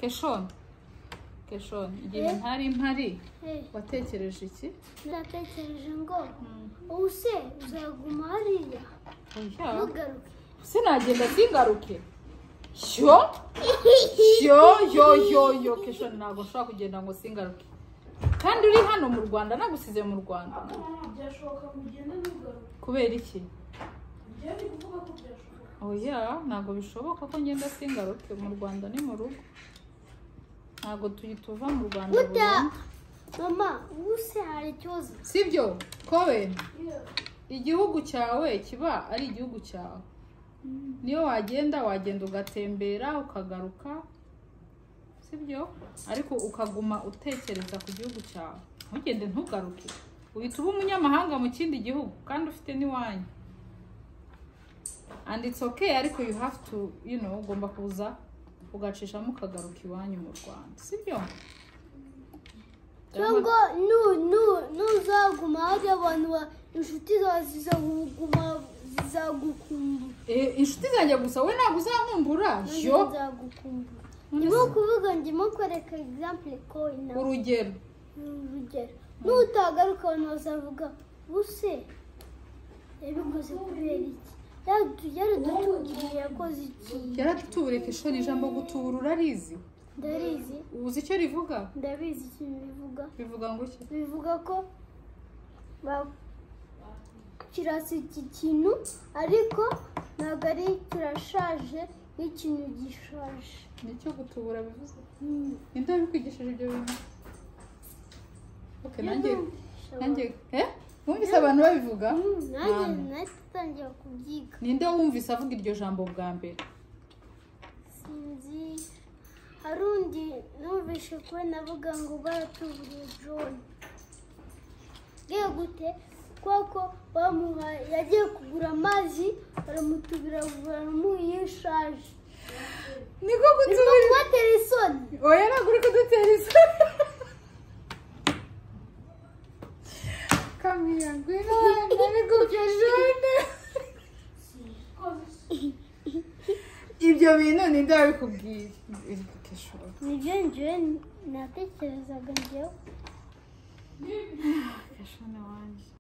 Keshon igihe ntari mpari watekereje iki? Natekereje ngo use uzaguma hariya ntugaruke. Sinagenda singaruke. Yo Keshon ntabwo ushobora kugenda ngo singaruke. Kandi uri hano mu Rwanda nagusize mu Rwanda. Byashoboka mugenda ntugaruke. Kubera iki? Byari kuvuga ko byashoboka. Oya ntabwo bishoboka ko ngenda singaruke mu Rwanda ni mu rugo. Ntabwo tuva mu Rwanda burundu. Mama, use hari ikibazo. Sibyo? Kobe? Igihugu cyawe kiba ari igihugu cyawe. Niyo wagenda ugatembera ukagaruka. Sibyo? Ariko ukaguma utekereza ku gihugu cyawe. Ntugende ntugaruke. Uhita uba umunyamahanga mu kindi gihugu kandi ufite n'iwanyu. And it's okay ariko you have to, ugomba kuza ugacishamo ukagaruka iwanyu mu Rwanda. Sibyo? Cyangwa nuzaguma hari abantu inshuti zawe zizagukumbura. Inshuti zanjye gusa we ntabwo uzakumbura. Zizagukumbura. Ndimo kuvuga ndimo kwereka example ko urugero. Nutagaruka abantu bazavuga use yabikoze kubera iki? Yaradutuburiye yakoze iki? Yaradutuburiye Keshon ijambo gutubura urarizi? Ndarizi. Uzi icyo rivuga? Ndabizi ikintu bivuga. Bivuga ngo iki? Bivuga ko kirasi iki kintu ariko ntabwo ari kirashaje n'ikintu gishaje. Nicyo gutubura bivuze? Ninde wabikwigishaje ibyo bintu? Okay, nanjye wumvise abantu babivuga? Nanjye natangiye kubyiga. Ninde wumvise avuga iryo jambo bwa mbere? Sinzi. Harundi numvise ko navuga ngo baratuburiye John. Gute kwako bamuha yagiye kugura amazi baramutubira baramuyishaje. Niko gutubira. Niko batera isoni. Oya ntabwo uri kudutera isoni. Kamira ngwino nari Keshon. Ibyo bintu ninde wabikubwiye? Keshon. Nibyo njye natekerezaga njyewe. Keshon wanjye.